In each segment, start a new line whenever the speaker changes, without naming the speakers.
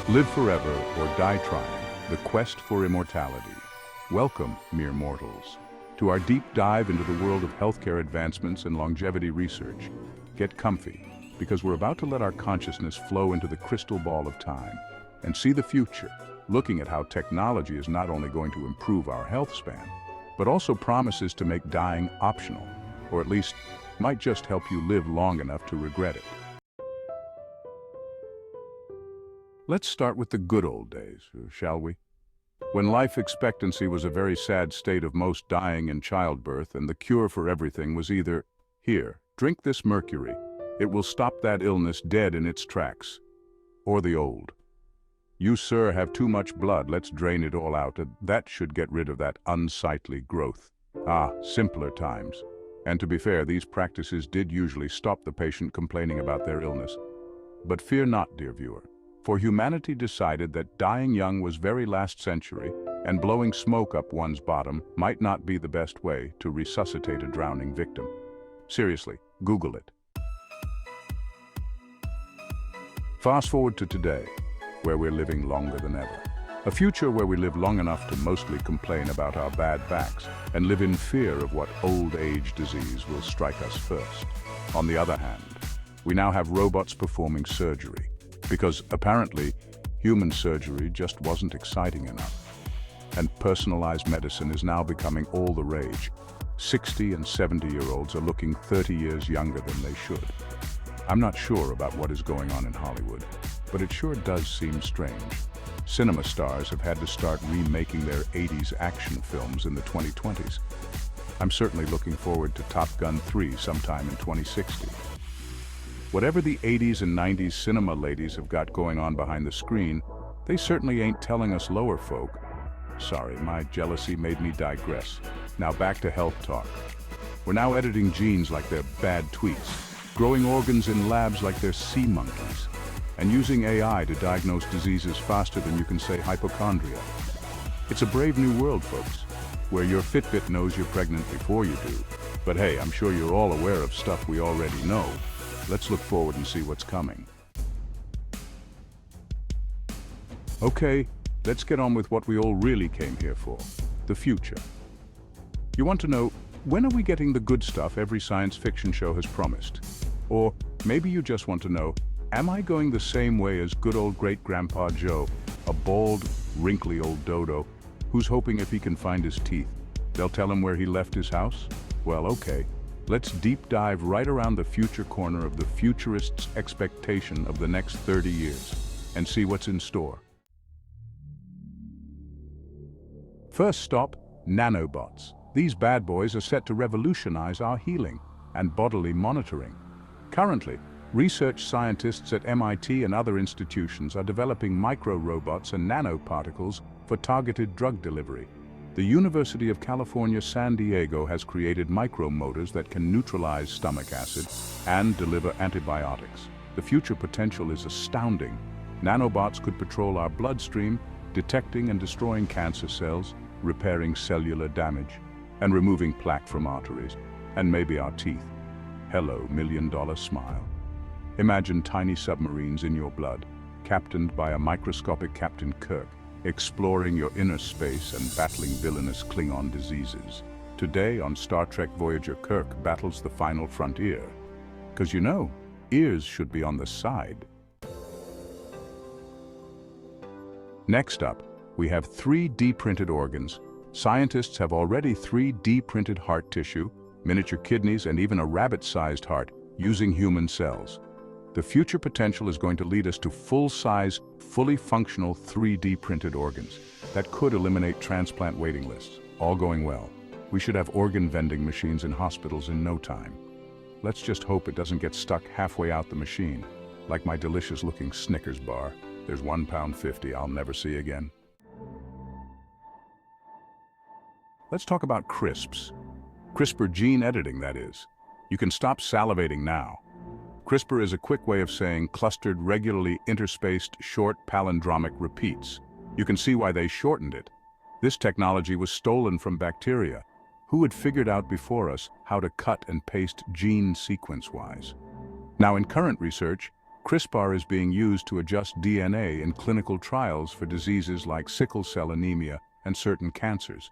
Live forever or die trying, the quest for immortality. Welcome, mere mortals, to our deep dive into the world of healthcare advancements and longevity research. Get comfy, because we're about to let our consciousness flow into the crystal ball of time and see the future, looking at how technology is not only going to improve our health span, but also promises to make dying optional, or at least might just help you live long enough to regret it. Let's start with the good old days, shall we? When life expectancy was a very sad state of most dying in childbirth, and the cure for everything was either, here, drink this mercury, it will stop that illness dead in its tracks, or the old, you, sir, have too much blood, let's drain it all out, and that should get rid of that unsightly growth. Simpler times. And to be fair, these practices did usually stop the patient complaining about their illness. But fear not, dear viewer. For humanity decided that dying young was very last century, and blowing smoke up one's bottom might not be the best way to resuscitate a drowning victim. Seriously, Google it. Fast forward to today, where we're living longer than ever. A future where we live long enough to mostly complain about our bad backs and live in fear of what old age disease will strike us first. On the other hand, we now have robots performing surgery, because apparently human surgery just wasn't exciting enough. And personalized medicine is now becoming all the rage. 60 and 70-year-olds are looking 30 years younger than they should. I'm not sure about what is going on in Hollywood, but it sure does seem strange. Cinema stars have had to start remaking their 80s action films in the 2020s. I'm certainly looking forward to Top Gun 3 sometime in 2060. Whatever the 80s and 90s cinema ladies have got going on behind the screen, they certainly ain't telling us lower folk. Sorry, my jealousy made me digress. Now back to health talk. We're now editing genes like they're bad tweets, growing organs in labs like they're sea monkeys, and using AI to diagnose diseases faster than you can say hypochondria. It's a brave new world, folks, where your Fitbit knows you're pregnant before you do. But hey, I'm sure you're all aware of stuff we already know. Let's look forward and see what's coming. Okay, let's get on with what we all really came here for, the future. You want to know, when are we getting the good stuff every science fiction show has promised? Or maybe you just want to know, am I going the same way as good old great-grandpa Joe, a bald, wrinkly old dodo, who's hoping if he can find his teeth, they'll tell him where he left his house? Well, okay. Let's deep dive right around the future corner of the futurist's expectation of the next 30 years and see what's in store. First stop, nanobots. These bad boys are set to revolutionize our healing and bodily monitoring. Currently, research scientists at MIT and other institutions are developing micro-robots and nanoparticles for targeted drug delivery. The University of California, San Diego has created micromotors that can neutralize stomach acid and deliver antibiotics. The future potential is astounding. Nanobots could patrol our bloodstream, detecting and destroying cancer cells, repairing cellular damage, and removing plaque from arteries, and maybe our teeth. Hello, million-dollar smile. Imagine tiny submarines in your blood, captained by a microscopic Captain Kirk, exploring your inner space and battling villainous Klingon diseases. Today on Star Trek Voyager, Kirk battles the final frontier. 'Cause you know, ears should be on the side. Next up, we have 3D printed organs. Scientists have already 3D printed heart tissue, miniature kidneys, and even a rabbit-sized heart using human cells. The future potential is going to lead us to full-size, fully functional 3D printed organs that could eliminate transplant waiting lists. All going well. We should have organ vending machines in hospitals in no time. Let's just hope it doesn't get stuck halfway out the machine, like my delicious-looking Snickers bar. There's £1.50 I'll never see again. Let's talk about CRISPs. CRISPR gene editing, that is. You can stop salivating now. CRISPR is a quick way of saying clustered, regularly interspaced, short palindromic repeats. You can see why they shortened it. This technology was stolen from bacteria, who had figured out before us how to cut and paste gene sequence-wise. Now, in current research, CRISPR is being used to adjust DNA in clinical trials for diseases like sickle cell anemia and certain cancers.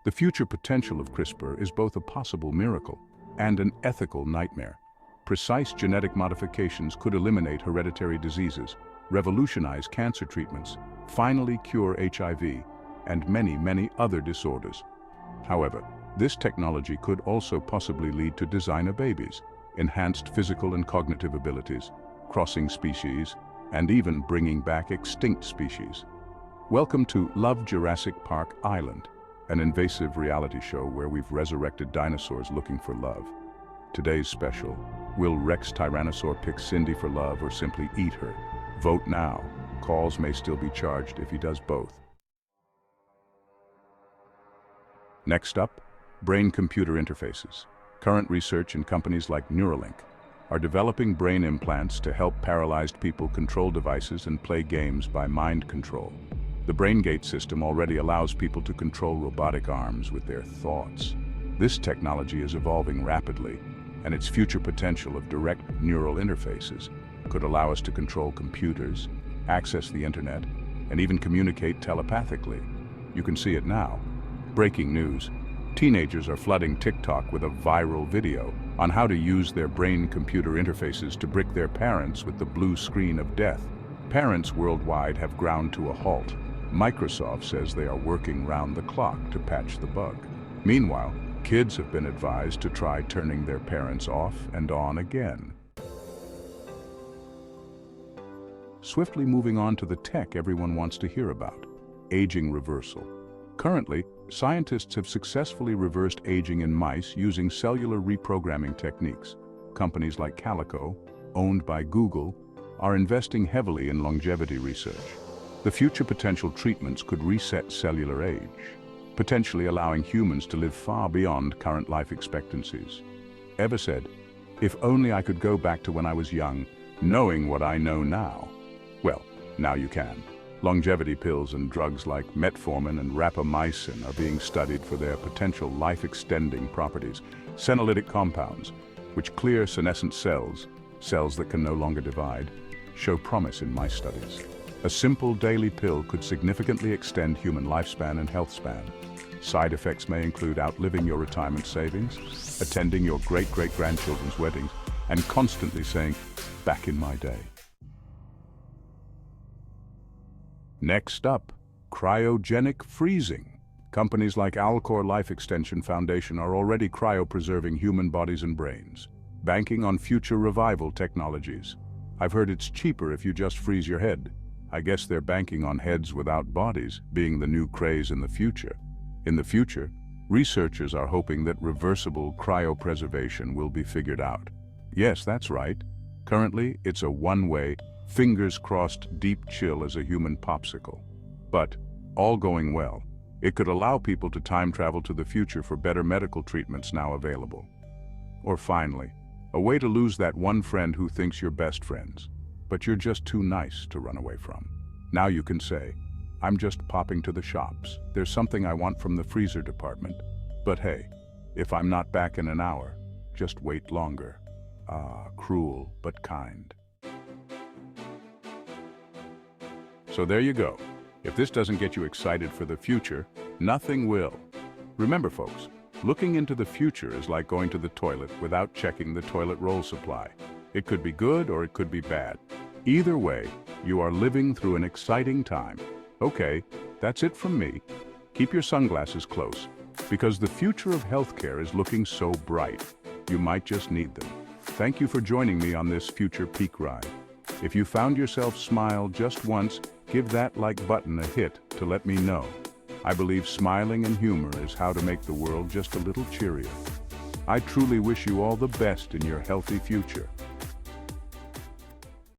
The future potential of CRISPR is both a possible miracle and an ethical nightmare. Precise genetic modifications could eliminate hereditary diseases, revolutionize cancer treatments, finally cure HIV, and many other disorders. However, this technology could also possibly lead to designer babies, enhanced physical and cognitive abilities, crossing species, and even bringing back extinct species. Welcome to Love Jurassic Park Island, an invasive reality show where we've resurrected dinosaurs looking for love. Today's special, will Rex Tyrannosaur pick Cindy for love or simply eat her? Vote now. Calls may still be charged if he does both. Next up, brain-computer interfaces. Current research in companies like Neuralink are developing brain implants to help paralyzed people control devices and play games by mind control. The BrainGate system already allows people to control robotic arms with their thoughts. This technology is evolving rapidly, and its future potential of direct neural interfaces could allow us to control computers, access the internet, and even communicate telepathically. You can see it now. Breaking news. Teenagers are flooding TikTok with a viral video on how to use their brain-computer interfaces to brick their parents with the blue screen of death. Parents worldwide have ground to a halt. Microsoft says they are working round the clock to patch the bug. Meanwhile, kids have been advised to try turning their parents off and on again. Swiftly moving on to the tech everyone wants to hear about, aging reversal. Currently, scientists have successfully reversed aging in mice using cellular reprogramming techniques. Companies like Calico, owned by Google, are investing heavily in longevity research. The future potential treatments could reset cellular age, potentially allowing humans to live far beyond current life expectancies. Ever said, "If only I could go back to when I was young, knowing what I know now." Well, now you can. Longevity pills and drugs like metformin and rapamycin are being studied for their potential life-extending properties. Senolytic compounds, which clear senescent cells, cells that can no longer divide, show promise in mice studies. A simple daily pill could significantly extend human lifespan and health span. Side effects may include outliving your retirement savings, attending your great-great-grandchildren's weddings, and constantly saying, "Back in my day." Next up, cryogenic freezing. Companies like Alcor Life Extension Foundation are already cryopreserving human bodies and brains, banking on future revival technologies. I've heard it's cheaper if you just freeze your head. I guess they're banking on heads without bodies being the new craze in the future. In the future, researchers are hoping that reversible cryopreservation will be figured out. Yes, that's right. Currently, it's a one-way, fingers-crossed deep chill as a human popsicle. But, all going well, it could allow people to time travel to the future for better medical treatments now available. Or finally, a way to lose that one friend who thinks you're best friends, but you're just too nice to run away from. Now you can say, "I'm just popping to the shops. There's something I want from the freezer department. But hey, if I'm not back in an hour, just wait longer." Ah, cruel but kind. So there you go. If this doesn't get you excited for the future, nothing will. Remember folks, looking into the future is like going to the toilet without checking the toilet roll supply. It could be good or it could be bad. Either way, you are living through an exciting time. Okay, that's it from me. Keep your sunglasses close, because the future of healthcare is looking so bright. You might just need them. Thank you for joining me on this future peak ride. If you found yourself smile just once, give that like button a hit to let me know. I believe smiling and humor is how to make the world just a little cheerier. I truly wish you all the best in your healthy future.